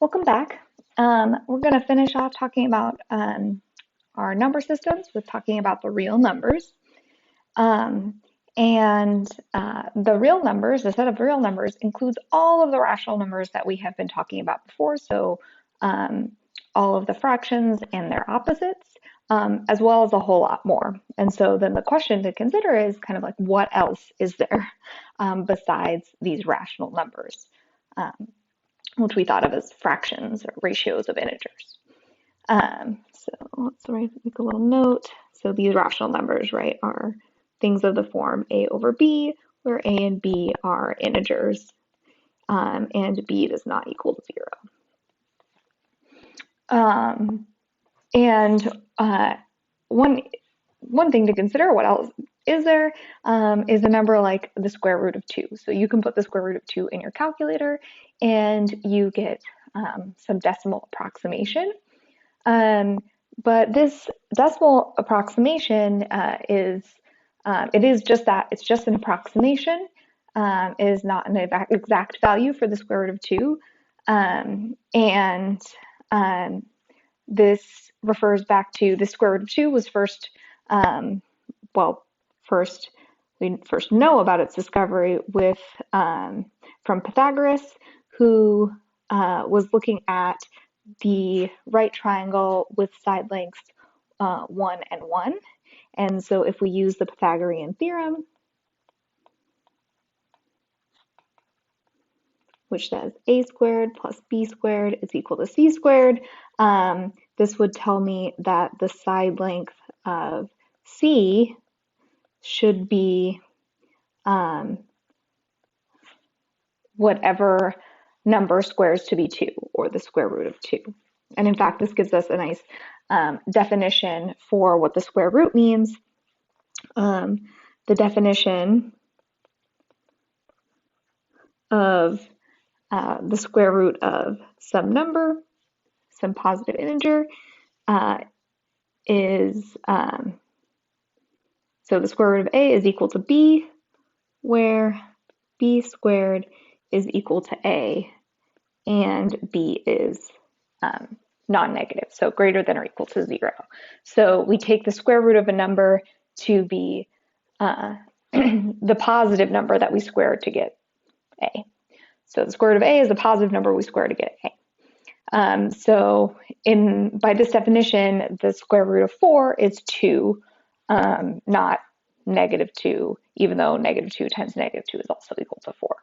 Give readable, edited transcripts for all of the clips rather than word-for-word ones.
Welcome back. We're going to finish off talking about our number systems with talking about the real numbers. The real numbers, the set of real numbers, includes all of the rational numbers that we have been talking about before. So all of the fractions and their opposites, as well as a whole lot more. And so then the question to consider is kind of like, what else is there besides these rational numbers? Which we thought of as fractions or ratios of integers. So let's make a little note. So these rational numbers, right, are things of the form a over b, where a and b are integers, and b does not equal to 0. One thing to consider, what else is there, is a number like the square root of 2. So you can put the square root of 2 in your calculator and you get some decimal approximation. But this decimal approximation it is just that, it's just an approximation. It is not an exact value for the square root of 2. This refers back to the square root of 2 was first, we first know about its discovery with from Pythagoras, who was looking at the right triangle with side lengths 1 and 1. And so if we use the Pythagorean theorem, which says a squared plus b squared is equal to c squared, this would tell me that the side length of c should be whatever number squares to be 2, or the square root of 2. And in fact, this gives us a nice definition for what the square root means. The definition of the square root of some number, some positive integer, is, so the square root of a is equal to b, where b squared is equal to a, and b is non-negative, so greater than or equal to 0. So we take the square root of a number to be the positive number that we square to get a. So the square root of a is a positive number we square to get a. So by this definition, the square root of 4 is 2, not negative 2, even though negative 2 times negative 2 is also equal to 4.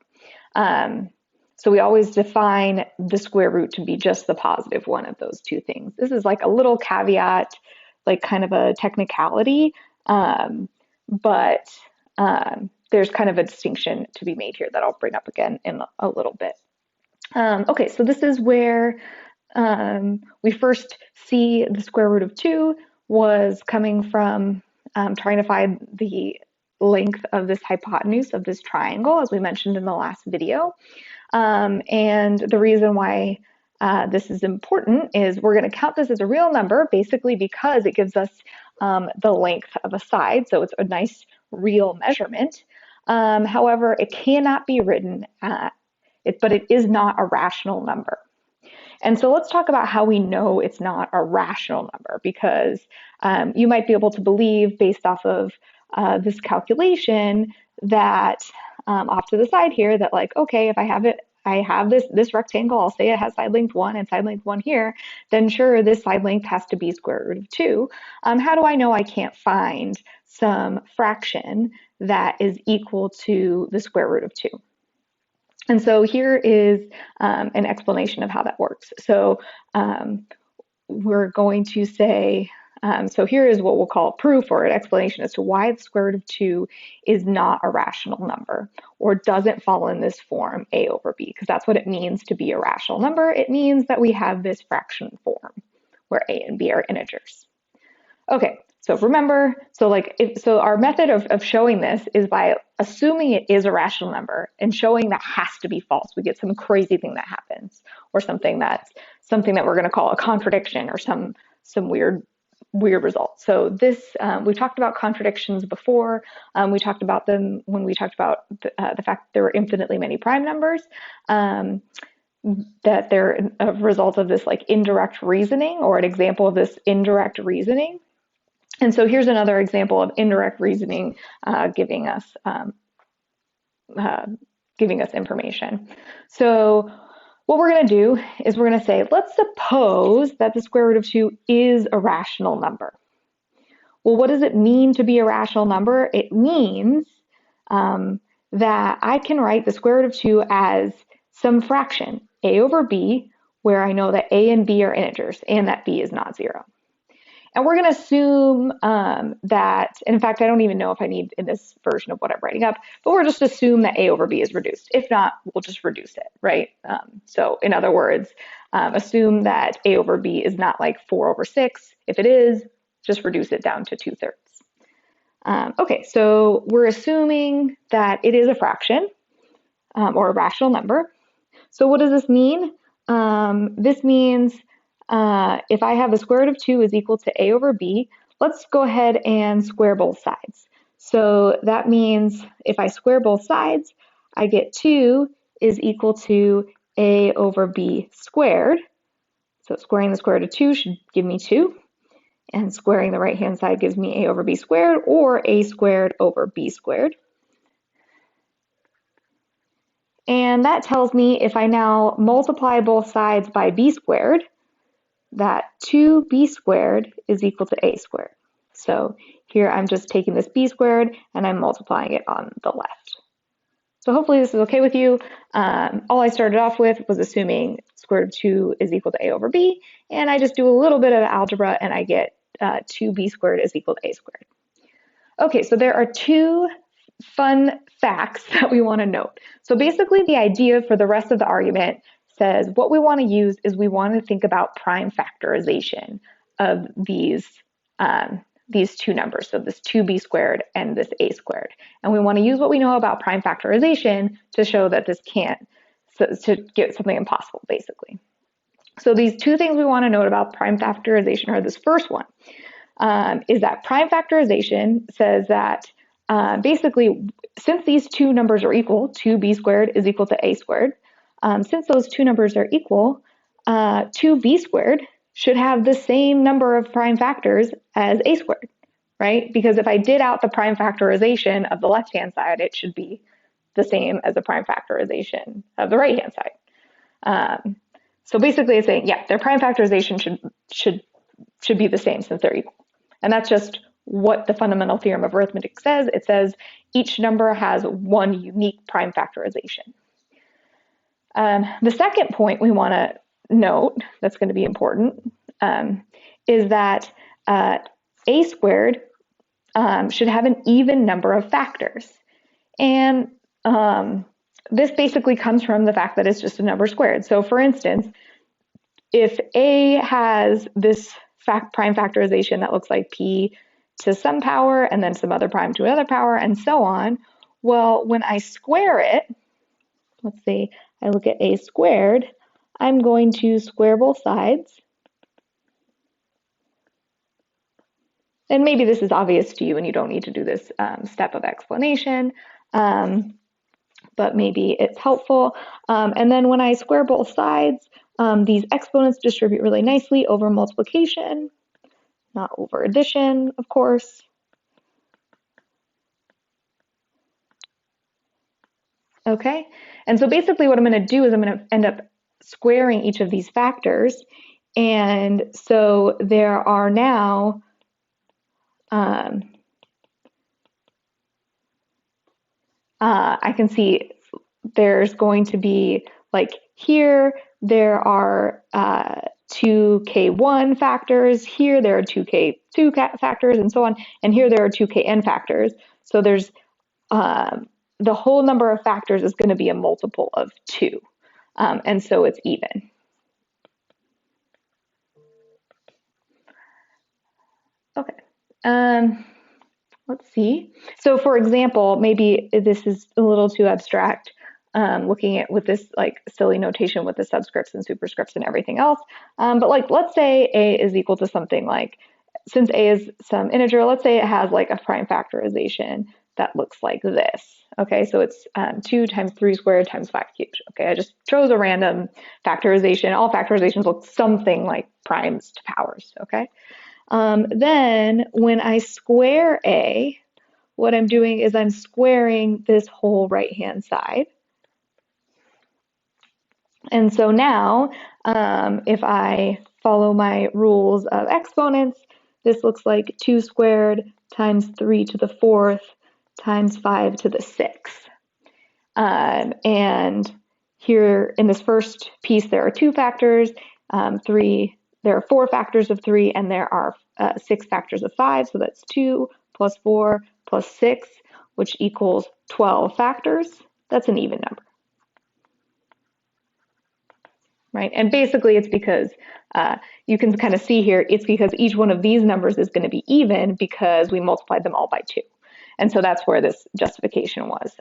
So we always define the square root to be just the positive one of those two things. This is like a little caveat, like kind of a technicality, but there's kind of a distinction to be made here that I'll bring up again in a little bit. Okay, so this is where we first see the square root of 2 was coming from trying to find the length of this hypotenuse of this triangle, as we mentioned in the last video. And the reason why this is important is we're going to count this as a real number, basically because it gives us the length of a side, so it's a nice real measurement. However, it cannot be written but it is not a rational number. And so let's talk about how we know it's not a rational number, because you might be able to believe, based off of this calculation, that off to the side here, that like, okay, if I have this rectangle, I'll say it has side length 1 and side length 1 here, then sure, this side length has to be square root of 2. How do I know I can't find some fraction that is equal to the square root of 2? And so here is an explanation of how that works. So we're going to say, so here is what we'll call proof, or an explanation as to why the square root of 2 is not a rational number, or doesn't fall in this form a over b, because that's what it means to be a rational number. It means that we have this fraction form where a and b are integers. Okay, so remember, so our method of showing this is by assuming it is a rational number and showing that has to be false. We get some crazy thing that happens, or something that we're going to call a contradiction, or some weird result. So this, we talked about contradictions before. We talked about them when we talked about the fact that there were infinitely many prime numbers. that they're a result of this like indirect reasoning or an example of this indirect reasoning. And so here's another example of indirect reasoning uh, giving us information. So what we're going to do is we're going to say, let's suppose that the square root of 2 is a rational number. Well, what does it mean to be a rational number? It means that I can write the square root of 2 as some fraction, a over b, where I know that a and b are integers and that b is not 0. And we're going to assume that, and in fact, I don't even know if I need in this version of what I'm writing up, but we're just assume that a over b is reduced. If not, we'll just reduce it, right? So in other words, assume that a over b is not like 4 over 6. If it is, just reduce it down to 2/3. Okay, so we're assuming that it is a fraction or a rational number. So what does this mean? This means if I have the square root of 2 is equal to a over b, let's go ahead and square both sides. So that means if I square both sides, I get 2 is equal to a over b squared. So squaring the square root of 2 should give me 2. And squaring the right-hand side gives me a over b squared, or a squared over b squared. And that tells me if I now multiply both sides by b squared, that 2b squared is equal to a squared. So here I'm just taking this b squared and I'm multiplying it on the left. So hopefully this is okay with you. All I started off with was assuming square root of 2 is equal to a over b, and I just do a little bit of algebra and I get 2b squared is equal to a squared. Okay, so there are two fun facts that we want to note. So basically the idea for the rest of the argument says what we want to use is we want to think about prime factorization of these two numbers, so this 2b squared and this a squared. And we want to use what we know about prime factorization to show that this can't, to get something impossible, basically. So these two things we want to note about prime factorization are this first one, is that prime factorization says that basically, since these two numbers are equal, 2b squared is equal to a squared, since those two numbers are equal, 2b squared should have the same number of prime factors as a squared, right? Because if I did out the prime factorization of the left-hand side, it should be the same as the prime factorization of the right-hand side. So basically it's saying, yeah, their prime factorization should be the same since they're equal. And that's just what the fundamental theorem of arithmetic says. It says each number has one unique prime factorization. The second point we want to note that's going to be important is that a squared should have an even number of factors. And this basically comes from the fact that it's just a number squared. So for instance, if a has this prime factorization that looks like p to some power and then some other prime to another power and so on, well, when I square it, let's say I look at a squared, I'm going to square both sides. And maybe this is obvious to you and you don't need to do this step of explanation, but maybe it's helpful. And then when I square both sides, these exponents distribute really nicely over multiplication, not over addition, of course. Okay, and so basically what I'm going to do is I'm going to end up squaring each of these factors. And so there are now I can see there's going to be like here there are 2k1 factors, here there are 2k2 factors, and so on, and here there are 2kn factors. So there's the whole number of factors is going to be a multiple of 2, and so it's even. Okay. Let's see. So for example, maybe this is a little too abstract, looking at with this like silly notation with the subscripts and superscripts and everything else. But like, let's say a is equal to something like, since a is some integer, let's say it has like a prime factorization that looks like this. Okay, so it's 2 times 3 squared times 5 cubed. Okay, I just chose a random factorization. All factorizations look something like primes to powers. Okay, then when I square a, what I'm doing is I'm squaring this whole right-hand side. And so now, if I follow my rules of exponents, this looks like 2 squared times 3 to the 4th times 5 to the 6th. And here in this first piece, there are 2 factors, there are 4 factors of 3, and there are 6 factors of 5. So that's 2 plus 4 plus 6, which equals 12 factors. That's an even number. Right? And basically it's because you can kind of see here, it's because each one of these numbers is going to be even because we multiplied them all by 2. And so that's where this justification was.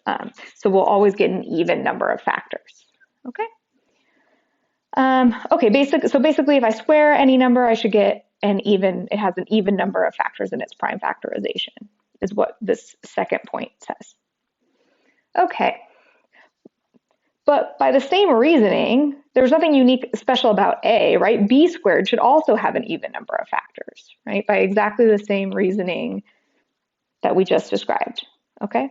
So we'll always get an even number of factors. Okay. So basically if I square any number, I should get it has an even number of factors in its prime factorization, is what this second point says. Okay. But by the same reasoning, there's nothing unique special about A, right? B squared should also have an even number of factors, right? By exactly the same reasoning that we just described, okay?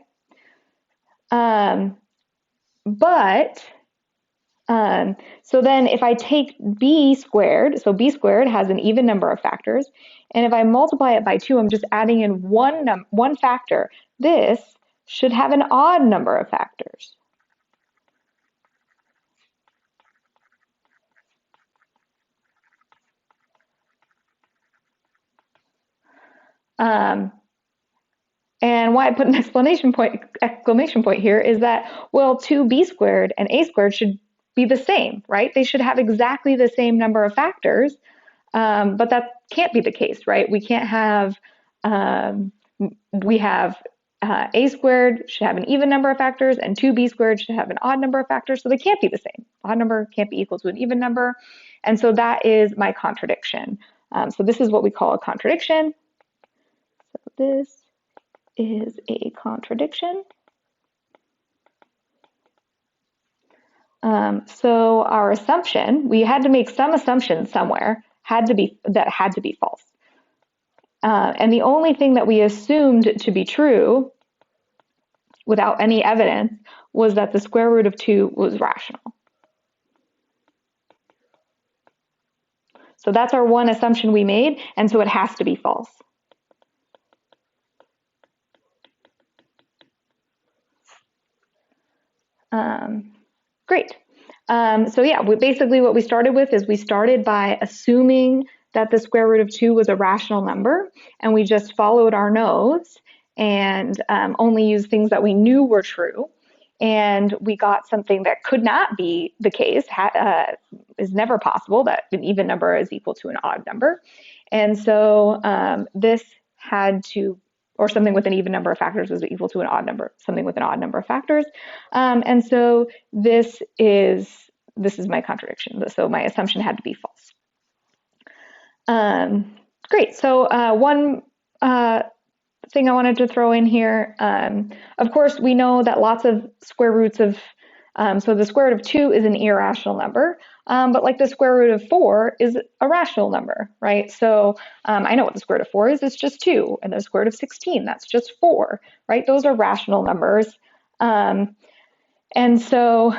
So then if I take B squared, so B squared has an even number of factors, and if I multiply it by 2, I'm just adding in one factor. This should have an odd number of factors. And why I put an exclamation point here is that, well, 2b squared and a squared should be the same, right? They should have exactly the same number of factors, but that can't be the case, right? We can't have, we have a squared should have an even number of factors and 2b squared should have an odd number of factors, so they can't be the same. Odd number can't be equal to an even number, and so that is my contradiction. So this is what we call a contradiction. So this is a contradiction. So our assumption, we had to make some assumption somewhere, had to be false. And the only thing that we assumed to be true without any evidence was that the square root of 2 was rational. So that's our one assumption we made, and so it has to be false. Great. So yeah, basically what we started with is we started by assuming that the square root of 2 was a rational number, and we just followed our nose and only used things that we knew were true. And we got something that could not be the case, is never possible, that an even number is equal to an odd number. And so this had to, or something with an even number of factors was equal to an odd number, something with an odd number of factors. And so this is my contradiction. So my assumption had to be false. Great. So one thing I wanted to throw in here, of course, we know that lots of square roots of, so the square root of 2 is an irrational number, but like the square root of 4 is a rational number, right? So I know what the square root of 4 is, it's just 2, and the square root of 16, that's just 4, right? Those are rational numbers. And so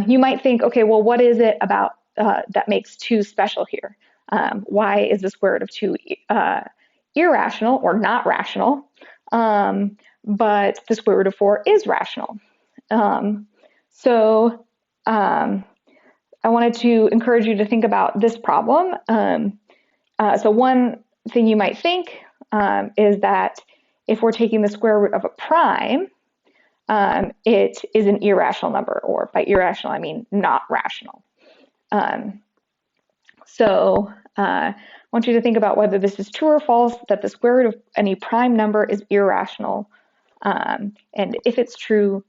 you might think, okay, well, what is it about that makes 2 special here? Why is the square root of 2 irrational or not rational, but the square root of 4 is rational? So I wanted to encourage you to think about this problem. So one thing you might think is that if we're taking the square root of a prime, it is an irrational number, or by irrational, I mean not rational. So I want you to think about whether this is true or false, that the square root of any prime number is irrational. And if it's true,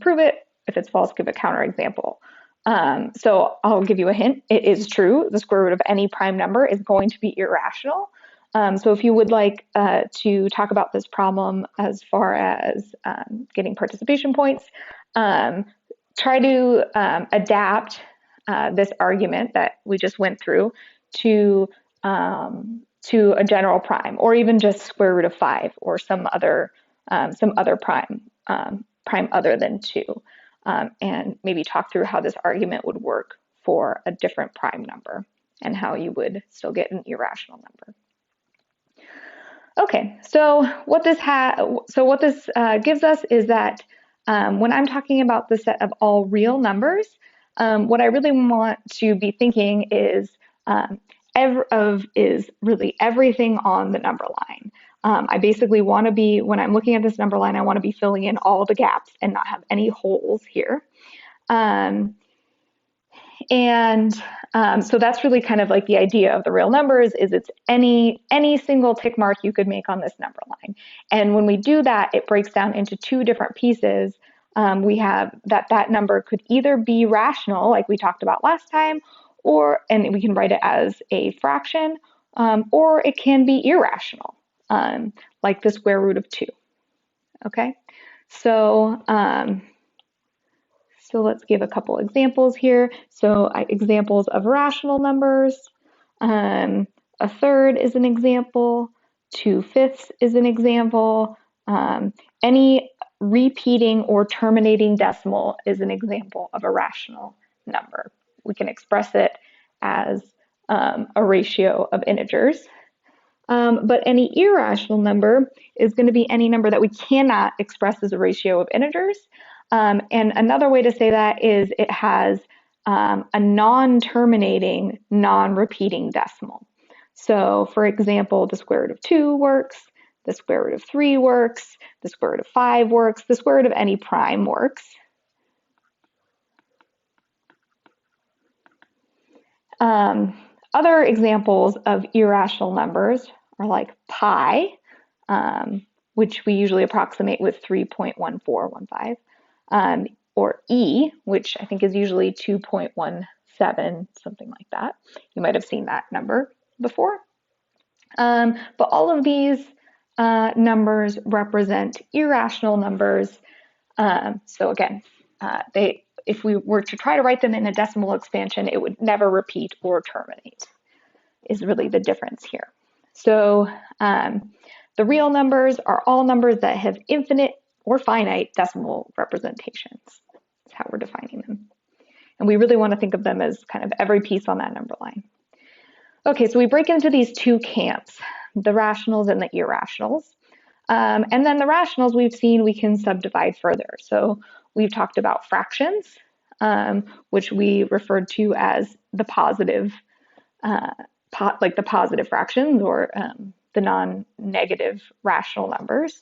prove it. If it's false, give a counterexample. So I'll give you a hint. It is true. The square root of any prime number is going to be irrational. So if you would like to talk about this problem as far as getting participation points, try to adapt this argument that we just went through to a general prime, or even just square root of 5, or some other prime other than 2, and maybe talk through how this argument would work for a different prime number and how you would still get an irrational number. Okay, so what this gives us is that when I'm talking about the set of all real numbers, what I really want to be thinking is really everything on the number line. I basically want to be, when I'm looking at this number line, I want to be filling in all the gaps and not have any holes here. So that's really kind of like the idea of the real numbers, is it's any single tick mark you could make on this number line. And when we do that, it breaks down into 2 different pieces. We have that number could either be rational, like we talked about last time, and we can write it as a fraction, or it can be irrational, like the square root of 2. Okay, so let's give a couple examples here. So examples of rational numbers. A third is an example. 2/5 is an example. Any repeating or terminating decimal is an example of a rational number. We can express it as a ratio of integers. But any irrational number is going to be any number that we cannot express as a ratio of integers. And another way to say that is it has a non-terminating, non-repeating decimal. So for example, the square root of 2 works, the square root of 3 works, the square root of 5 works, the square root of any prime works. Other examples of irrational numbers are like pi, which we usually approximate with 3.1415. Or E, which I think is usually 2.17, something like that. You might have seen that number before. But all of these numbers represent irrational numbers. So again, if we were to try to write them in a decimal expansion, it would never repeat or terminate, is really the difference here. So the real numbers are all numbers that have infinite or finite decimal representations. That's how we're defining them. And we really want to think of them as kind of every piece on that number line. Okay, so we break into these 2 camps, the rationals and the irrationals. And then the rationals we've seen we can subdivide further. So we've talked about fractions, which we referred to as the positive, like the positive fractions, or the non-negative rational numbers.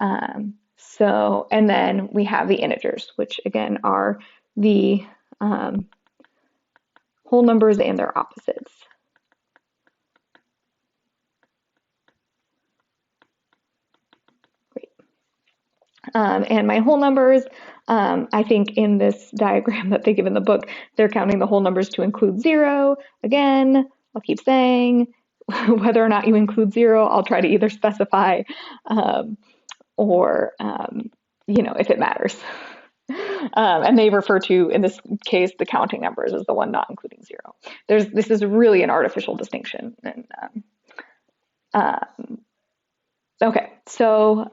And then we have the integers, which again are the whole numbers and their opposites. Great. And my whole numbers, I think in this diagram that they give in the book, they're counting the whole numbers to include 0. Again, I'll keep saying, whether or not you include 0, I'll try to either specify or, if it matters. And they refer to, in this case, the counting numbers as the one not including 0. This is really an artificial distinction. And, okay, so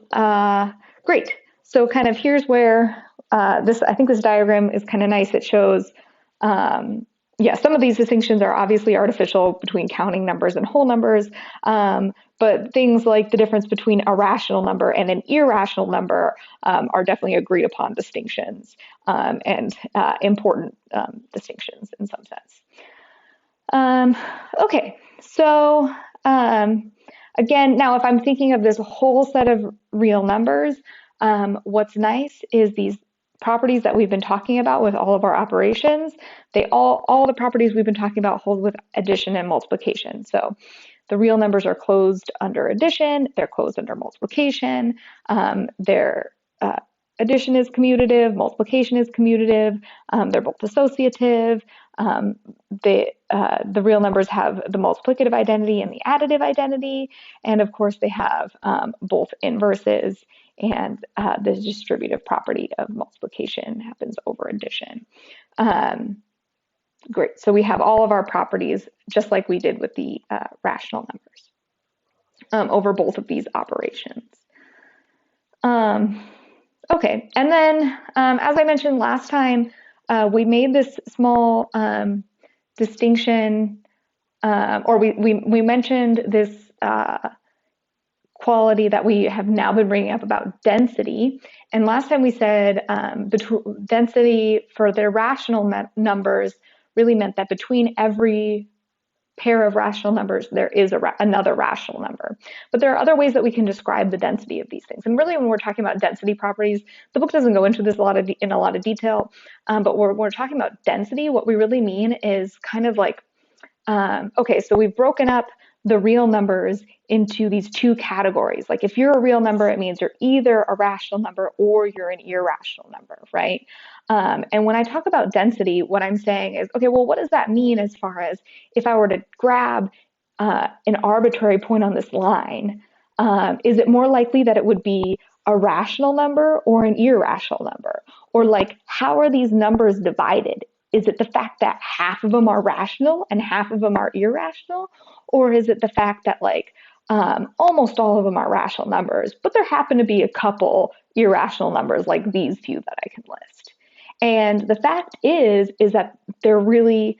great. So kind of here's where I think this diagram is kind of nice. It shows, some of these distinctions are obviously artificial between counting numbers and whole numbers, but things like the difference between a rational number and an irrational number are definitely agreed upon distinctions, and important distinctions in some sense. Okay, so again, now if I'm thinking of this whole set of real numbers, what's nice is these properties that we've been talking about with all of our operations, all the properties we've been talking about hold with addition and multiplication. So the real numbers are closed under addition, they're closed under multiplication, their addition is commutative, multiplication is commutative, they're both associative, The real numbers have the multiplicative identity and the additive identity, and of course they have both inverses, and the distributive property of multiplication happens over addition. Great, so we have all of our properties just like we did with the rational numbers over both of these operations. Okay, and then as I mentioned last time, we made this small distinction, or we mentioned this quality that we have now been bringing up about density. And last time we said density for the rational numbers really meant that between every pair of rational numbers, there is another rational number. But there are other ways that we can describe the density of these things. And really, when we're talking about density properties, the book doesn't go into this in a lot of detail. But when we're talking about density, what we really mean is kind of like, okay, so we've broken up the real numbers into these two categories. Like if you're a real number, it means you're either a rational number or you're an irrational number, right? And when I talk about density, what I'm saying is, okay, well, what does that mean as far as if I were to grab an arbitrary point on this line, is it more likely that it would be a rational number or an irrational number? Or like, how are these numbers divided? Is it the fact that half of them are rational and half of them are irrational? Or is it the fact that like almost all of them are rational numbers, but there happen to be a couple irrational numbers like these few that I can list? And the fact is that they're really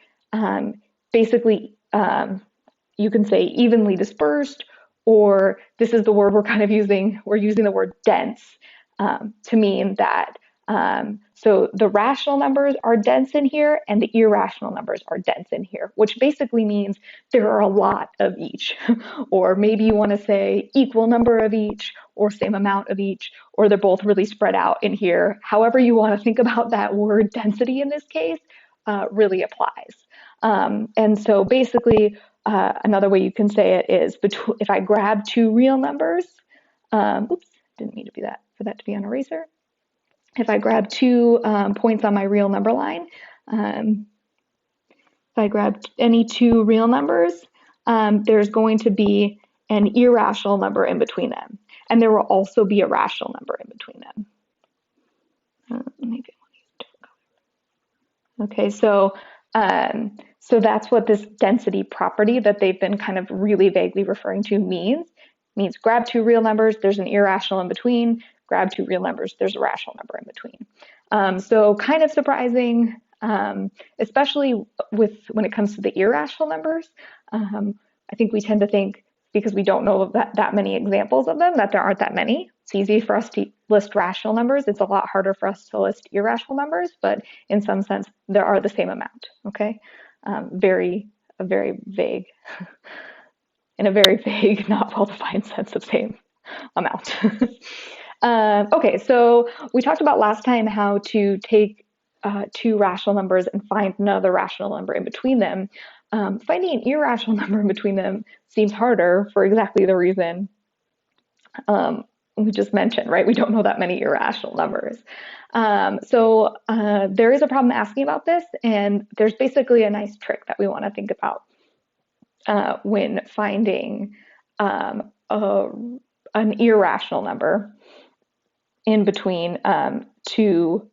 basically, you can say evenly dispersed, or this is the word we're kind of using, we're using the word dense to mean that so the rational numbers are dense in here and the irrational numbers are dense in here, which basically means there are a lot of each. Or maybe you want to say equal number of each or same amount of each, or they're both really spread out in here. However you want to think about that word density in this case really applies. And so basically another way you can say it is if I grab two real numbers, oops, didn't mean to be for that to be on eraser. If I grab 2 points on my real number line, if I grab any 2 real numbers, there's going to be an irrational number in between them. And there will also be a rational number in between them. Maybe I want to use a different color. Okay, so that's what this density property that they've been kind of really vaguely referring to means. It means grab 2 real numbers, there's an irrational in between. Grab 2 real numbers, there's a rational number in between. So kind of surprising, especially when it comes to the irrational numbers. I think we tend to think, because we don't know that many examples of them, that there aren't that many. It's easy for us to list rational numbers. It's a lot harder for us to list irrational numbers, but in some sense, there are the same amount, okay? Very vague, in a very vague, not well-defined sense of same amount. Okay, so we talked about last time how to take 2 rational numbers and find another rational number in between them. Finding an irrational number in between them seems harder for exactly the reason we just mentioned, right? We don't know that many irrational numbers. So there is a problem asking about this, and there's basically a nice trick that we want to think about when finding an irrational number in between 2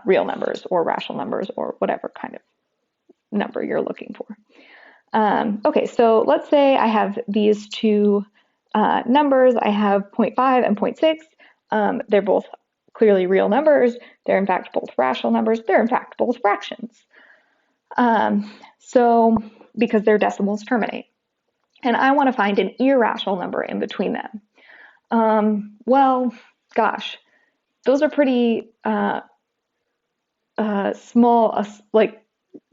real numbers or rational numbers or whatever kind of number you're looking for. Okay, so let's say I have these 2 numbers. I have 0.5 and 0.6. They're both clearly real numbers. They're in fact both rational numbers. They're in fact both fractions. So because their decimals terminate. And I want to find an irrational number in between them. Well, gosh, those are pretty small, like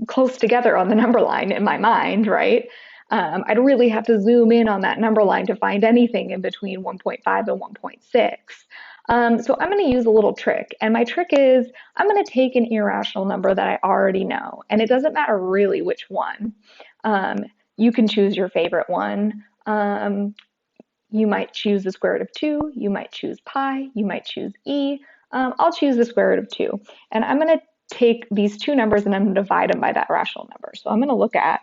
close together on the number line in my mind, right? I'd really have to zoom in on that number line to find anything in between 1.5 and 1.6. So I'm going to use a little trick. And my trick is I'm going to take an irrational number that I already know. And it doesn't matter really which one. You can choose your favorite one. You might choose the square root of 2. You might choose pi. You might choose e. I'll choose the square root of 2. And I'm going to take these two numbers and I'm going to divide them by that rational number. So I'm going to look at,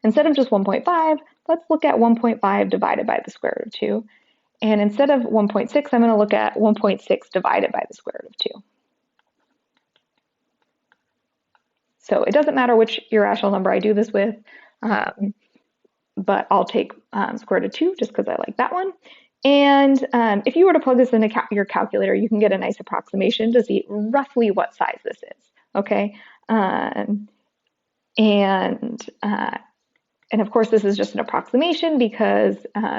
instead of just 1.5, let's look at 1.5 divided by the square root of 2. And instead of 1.6, I'm going to look at 1.6 divided by the square root of 2. So it doesn't matter which irrational number I do this with, but I'll take square root of 2 just because I like that one. And if you were to plug this into your calculator, you can get a nice approximation to see roughly what size this is, okay? And of course, this is just an approximation because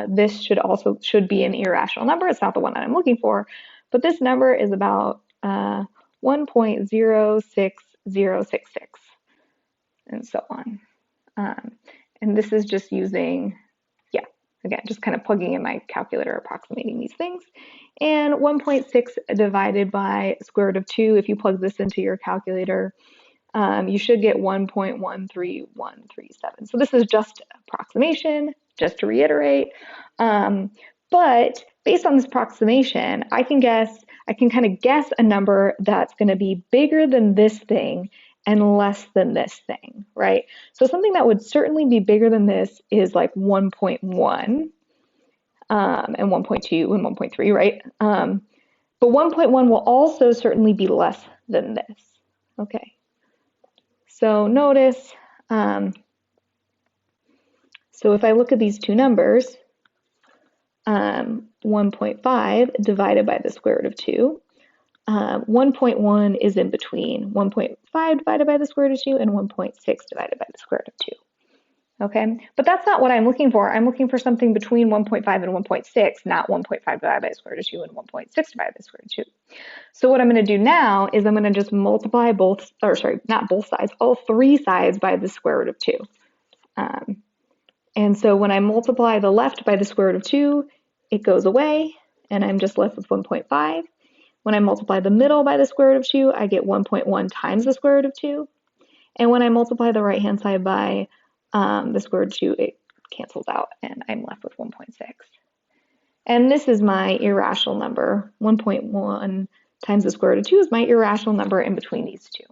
this should be an irrational number. It's not the one that I'm looking for, but this number is about 1.06066 and so on. And this is just using, again, just kind of plugging in my calculator, approximating these things. And 1.6 divided by square root of 2, if you plug this into your calculator, you should get 1.13137. So this is just approximation, just to reiterate. But based on this approximation, I can kind of guess a number that's going to be bigger than this thing and less than this thing, right? So something that would certainly be bigger than this is like 1.1 and 1.2 and 1.3, right? But 1.1 will also certainly be less than this, okay? So notice, so if I look at these two numbers, 1.5 divided by the square root of 2, 1.1 is in between 1.5 divided by the square root of 2 and 1.6 divided by the square root of 2. Okay, but that's not what I'm looking for. I'm looking for something between 1.5 and 1.6, not 1.5 divided by the square root of 2 and 1.6 divided by the square root of 2. So what I'm going to do now is I'm going to just multiply all three sides by the square root of 2. And so when I multiply the left by the square root of 2, it goes away, and I'm just left with 1.5. When I multiply the middle by the square root of 2, I get 1.1 times the square root of 2. And when I multiply the right-hand side by the square root of 2, it cancels out, and I'm left with 1.6. And this is my irrational number. 1.1 times the square root of 2 is my irrational number in between these two.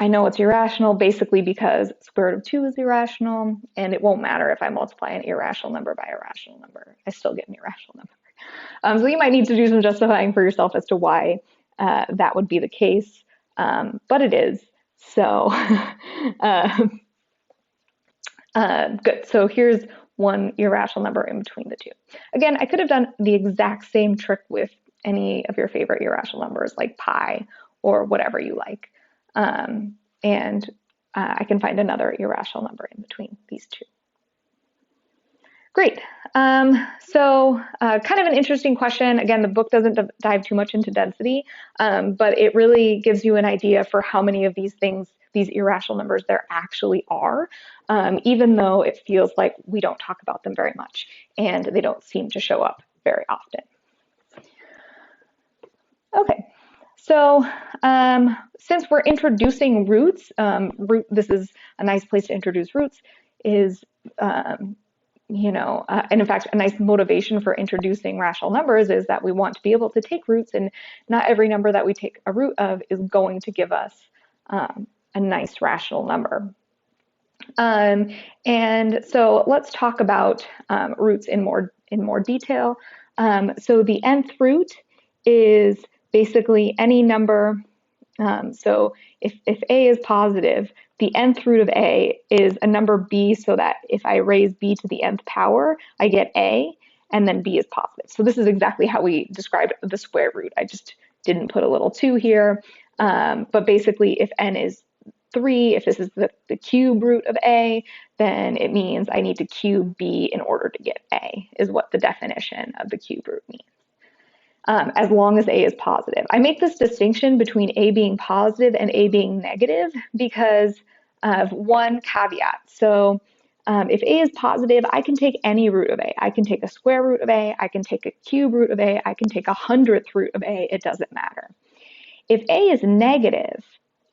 I know it's irrational basically because square root of 2 is irrational, and it won't matter if I multiply an irrational number by a rational number. I still get an irrational number. So you might need to do some justifying for yourself as to why that would be the case, but it is. So good. So here's one irrational number in between the two. Again, I could have done the exact same trick with any of your favorite irrational numbers like pi or whatever you like. And I can find another irrational number in between these two. Great. So kind of an interesting question. Again, the book doesn't dive too much into density, but it really gives you an idea for how many of these things, these irrational numbers, there actually are, even though it feels like we don't talk about them very much and they don't seem to show up very often. Okay. So since we're introducing roots, this is a nice place to introduce roots, is, and in fact, a nice motivation for introducing rational numbers is that we want to be able to take roots, and not every number that we take a root of is going to give us a nice rational number. And so let's talk about roots in more detail. So the nth root is basically any number. So if a is positive, the nth root of a is a number b, so that if I raise b to the nth power, I get a, and then b is positive. So this is exactly how we described the square root. I just didn't put a little 2 here. But basically, if n is 3, if this is the cube root of a, then it means I need to cube b in order to get a, is what the definition of the cube root means. As long as a is positive. I make this distinction between a being positive and a being negative because of one caveat. So if a is positive, I can take any root of a. I can take a square root of a, I can take a cube root of a, I can take a 100th root of a, it doesn't matter. If a is negative,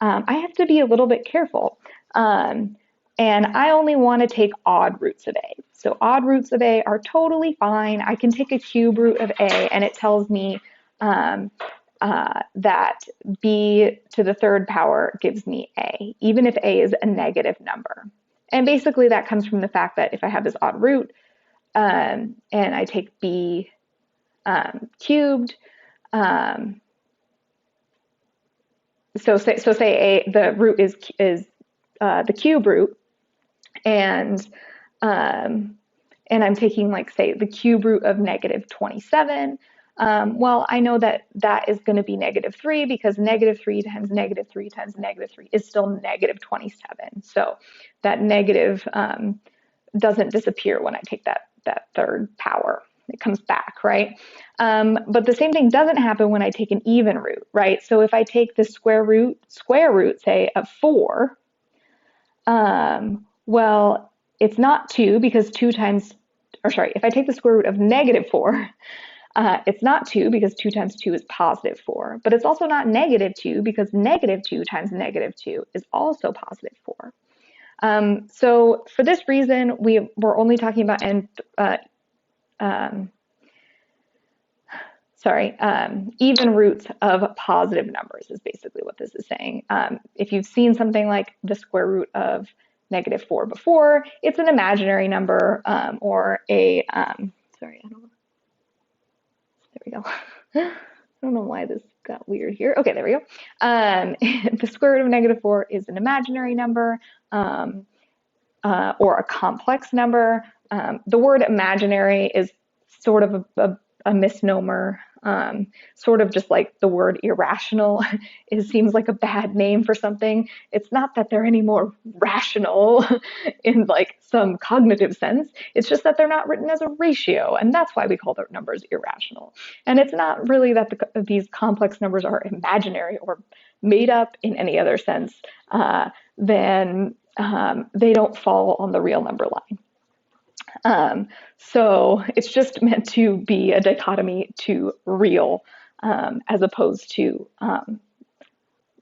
I have to be a little bit careful. And I only want to take odd roots of a. So odd roots of a are totally fine. I can take a cube root of a, and it tells me that b to the third power gives me a, even if a is a negative number. And basically that comes from the fact that if I have this odd root and I take b cubed, so say the root is the cube root, and I'm taking, like, say, the cube root of negative 27. Well, I know that that is going to be negative 3 because negative 3 times negative 3 times negative 3 is still negative 27. So that negative doesn't disappear when I take that third power. It comes back, right? But the same thing doesn't happen when I take an even root, right? So if I take the square root, say, of 4, well, it's not 2 because 2 times, or sorry, if I take the square root of negative 4, it's not 2 because 2 times 2 is positive 4. But it's also not negative 2 because negative 2 times negative 2 is also positive 4. So for this reason, we're only talking about even roots of positive numbers is basically what this is saying. If you've seen something like the square root of negative 4 before, it's an imaginary number, or a, sorry, I don't know. There we go. I don't know why this got weird here. Okay, there we go. The square root of negative 4 is an imaginary number, or a complex number. The word imaginary is sort of a misnomer, sort of just like the word irrational. It seems like a bad name for something. It's not that they're any more rational in like some cognitive sense. It's just that they're not written as a ratio, and that's why we call their numbers irrational. And it's not really that these complex numbers are imaginary or made up in any other sense than they don't fall on the real number line. So it's just meant to be a dichotomy to real, as opposed to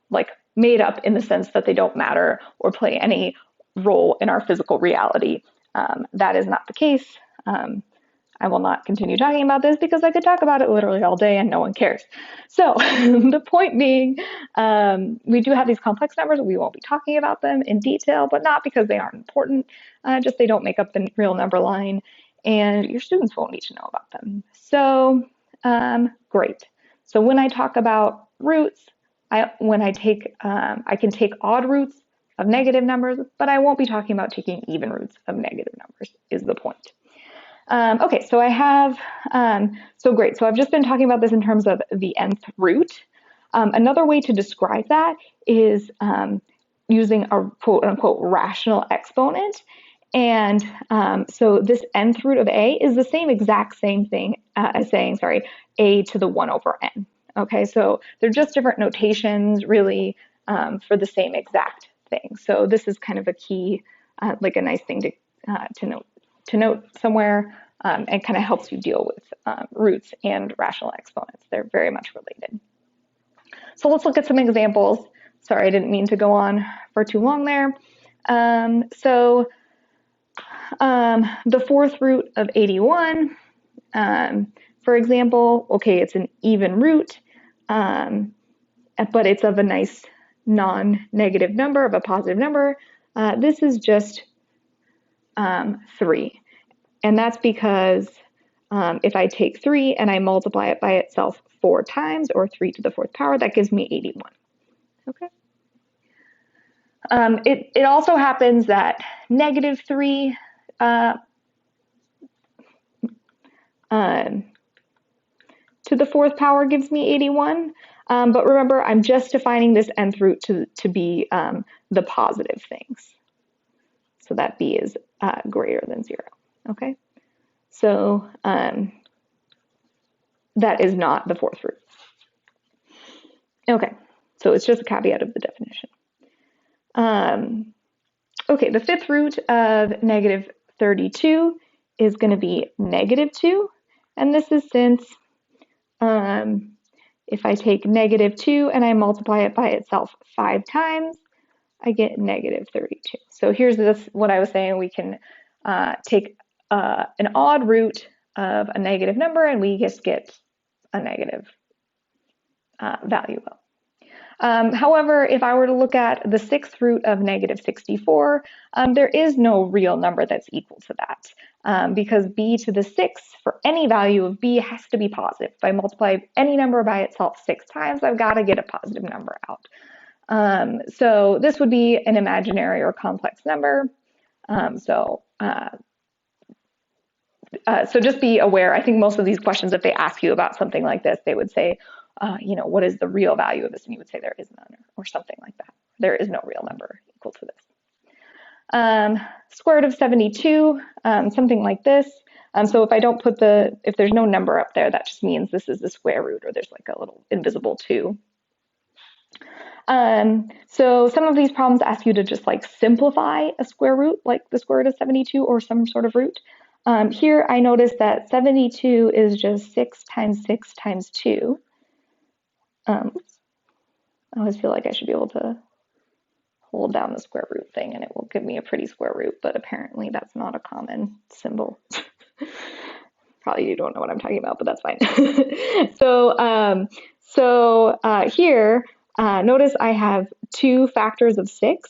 like made up in the sense that they don't matter or play any role in our physical reality. That is not the case. I will not continue talking about this because I could talk about it literally all day and no one cares. So the point being, we do have these complex numbers. We won't be talking about them in detail, but not because they aren't important, just they don't make up the real number line, and your students won't need to know about them. So great. So when I talk about roots, I can take odd roots of negative numbers, but I won't be talking about taking even roots of negative numbers, is the point. Okay, so I have, so great. So I've just been talking about this in terms of the nth root. Another way to describe that is using a quote unquote rational exponent. And so this nth root of a is the exact same thing as saying, a to the 1 over n. Okay, so they're just different notations really for the same exact thing. So this is kind of a key, like a nice thing to note somewhere, and kind of helps you deal with roots and rational exponents. They're very much related. So let's look at some examples. Sorry, I didn't mean to go on for too long there. So the fourth root of 81, for example, okay, it's an even root, but it's of a nice non-negative number, of a positive number. This is just 3. And that's because if I take 3 and I multiply it by itself 4 times, or 3 to the 4th power, that gives me 81. Okay. It also happens that negative 3 to the 4th power gives me 81. But remember, I'm just defining this nth root to be the positive things. So that b is greater than 0. Okay, so that is not the 4th root. Okay, so it's just a caveat of the definition. Okay, the 5th root of negative 32 is going to be negative 2, and this is since if I take negative 2 and I multiply it by itself 5 times, I get negative 32. So here's what I was saying. We can take an odd root of a negative number, and we just get a negative value of. However, if I were to look at the sixth root of negative 64, there is no real number that's equal to that because b to the sixth for any value of b has to be positive. If I multiply any number by itself 6 times, I've got to get a positive number out. So this would be an imaginary or complex number. So just be aware. I think most of these questions, if they ask you about something like this, they would say, what is the real value of this? And you would say there is none, or something like that. There is no real number equal to this. Square root of 72, something like this. So if I don't put if there's no number up there, that just means this is the square root, or there's like a little invisible 2. So some of these problems ask you to just like simplify a square root, like the square root of 72 or some sort of root. Here I notice that 72 is just 6 times 6 times 2. I always feel like I should be able to hold down the square root thing and it will give me a pretty square root, but apparently that's not a common symbol. Probably you don't know what I'm talking about, but that's fine. So here, notice I have 2 factors of 6,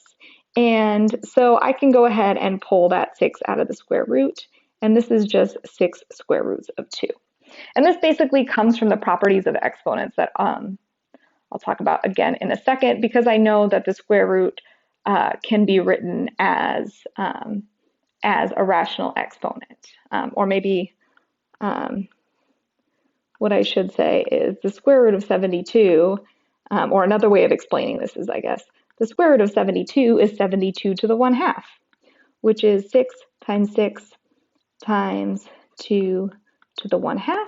and so I can go ahead and pull that 6 out of the square root, and this is just 6 square roots of 2. And this basically comes from the properties of exponents that I'll talk about again in a second, because I know that the square root can be written as a rational exponent, or maybe what I should say is the square root of 72, or another way of explaining this is, I guess, the square root of 72 is 72 to the 1/2, which is 6 times 6 times 2 to the 1/2.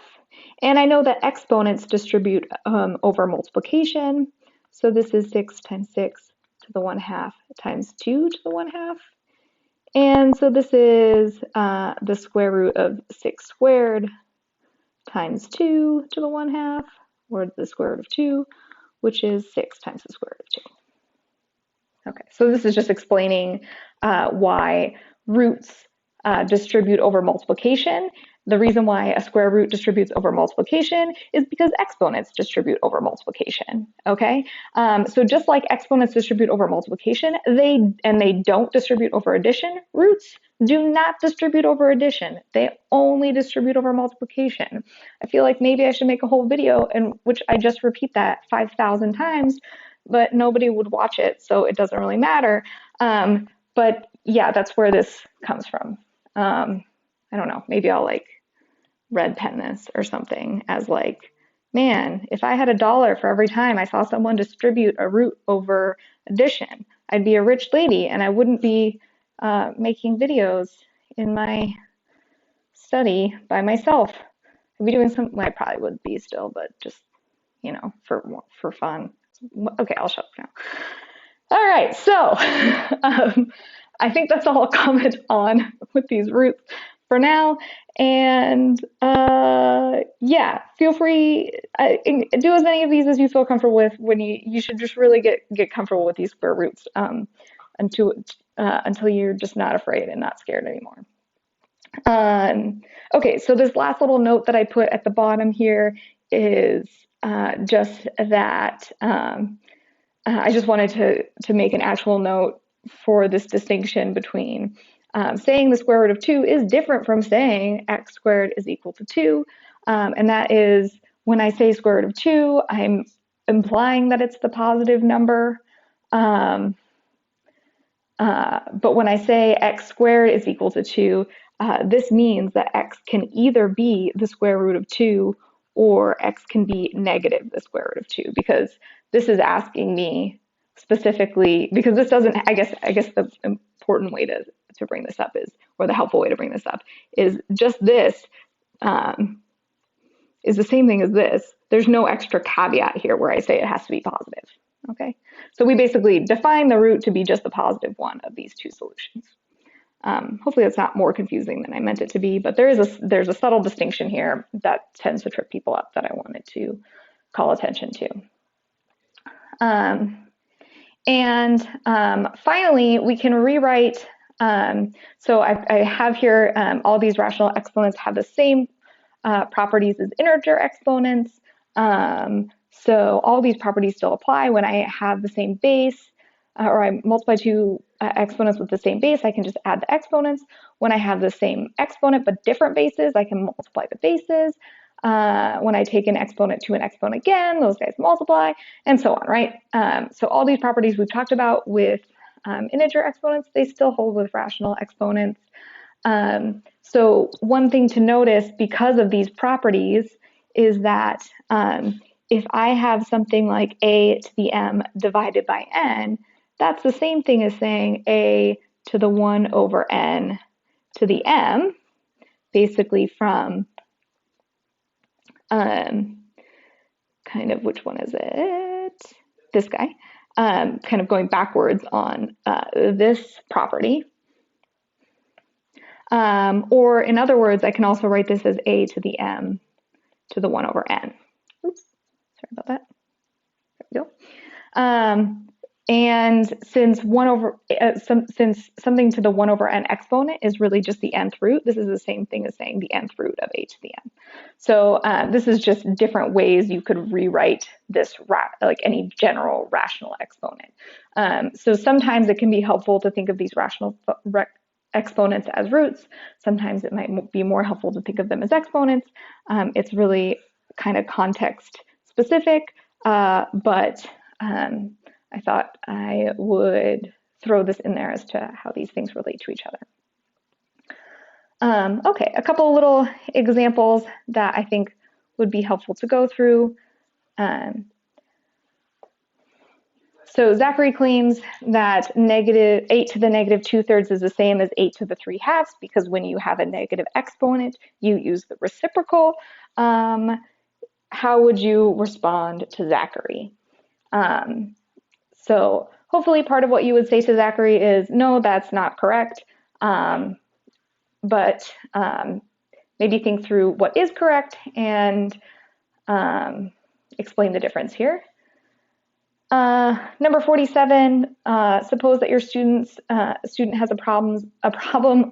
And I know that exponents distribute over multiplication. So this is 6 times 6 to the 1/2 times 2 to the 1/2. And so this is the square root of 6 squared times 2 to the 1/2, or the square root of 2, which is 6 times the square root of 2. Okay, so this is just explaining why roots distribute over multiplication. The reason why a square root distributes over multiplication is because exponents distribute over multiplication, okay? So just like exponents distribute over multiplication, they don't distribute over addition, roots do not distribute over addition. They only distribute over multiplication. I feel like maybe I should make a whole video in which I just repeat that 5,000 times, but nobody would watch it, so it doesn't really matter. But yeah, that's where this comes from. I don't know, maybe I'll like red pen this or something as like, man, if I had $1 for every time I saw someone distribute a root over addition, I'd be a rich lady and I wouldn't be making videos in my study by myself. I'd be doing something, I probably would be still, but just, for fun. Okay, I'll shut up now. All right, so I think that's all I'll comment on with these roots for now. And yeah, feel free, do as many of these as you feel comfortable with. When you should just really get comfortable with these square roots until you're just not afraid and not scared anymore. Okay, so this last little note that I put at the bottom here is just that I just wanted to make an actual note for this distinction between saying the square root of 2 is different from saying x squared is equal to 2. And that is, when I say square root of 2, I'm implying that it's the positive number. But when I say x squared is equal to 2, this means that x can either be the square root of 2 or x can be negative the square root of 2, because this is asking me specifically, because this doesn't, I guess the important way to bring this up is, or the helpful way to bring this up is, just this is the same thing as this. There's no extra caveat here where I say it has to be positive, okay? So we basically define the root to be just the positive one of these two solutions. Hopefully that's not more confusing than I meant it to be, but there's a subtle distinction here that tends to trip people up that I wanted to call attention to. Finally, we can rewrite, so I have here all these rational exponents have the same properties as integer exponents. So all these properties still apply. When I have the same base, or I multiply two exponents with the same base, I can just add the exponents. When I have the same exponent but different bases, I can multiply the bases. When I take an exponent to an exponent again, those guys multiply, and so on, right? So all these properties we've talked about with integer exponents, they still hold with rational exponents. So one thing to notice because of these properties is that if I have something like a to the m divided by n, that's the same thing as saying a to the 1 over n to the m, basically from kind of, which one is it? This guy, kind of going backwards on this property. Or in other words, I can also write this as a to the m to the 1 over n. Oops, sorry about that. There we go. And since since something to the 1 over n exponent is really just the nth root, this is the same thing as saying the nth root of a to the n. So this is just different ways you could rewrite this, like any general rational exponent. So sometimes it can be helpful to think of these rational exponents as roots. Sometimes it might be more helpful to think of them as exponents. It's really kind of context specific, but I thought I would throw this in there as to how these things relate to each other. Okay, a couple little examples that I think would be helpful to go through. So Zachary claims that negative 8 to the negative 2/3 is the same as 8 to the 3/2 because when you have a negative exponent, you use the reciprocal. How would you respond to Zachary? So hopefully part of what you would say to Zachary is, no, that's not correct. But maybe think through what is correct and explain the difference here. Number 47, suppose that your student has a problem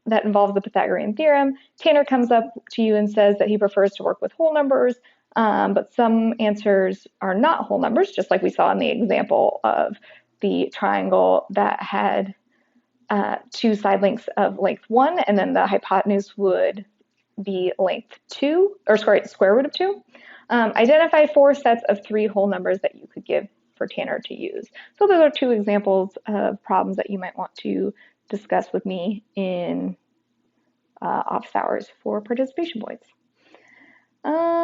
that involves the Pythagorean theorem. Tanner comes up to you and says that he prefers to work with whole numbers, but some answers are not whole numbers, just like we saw in the example of the triangle that had two side lengths of length 1, and then the hypotenuse would be length 2, or sorry, square root of 2. Identify 4 sets of 3 whole numbers that you could give for Tanner to use. So those are 2 examples of problems that you might want to discuss with me in office hours for participation points.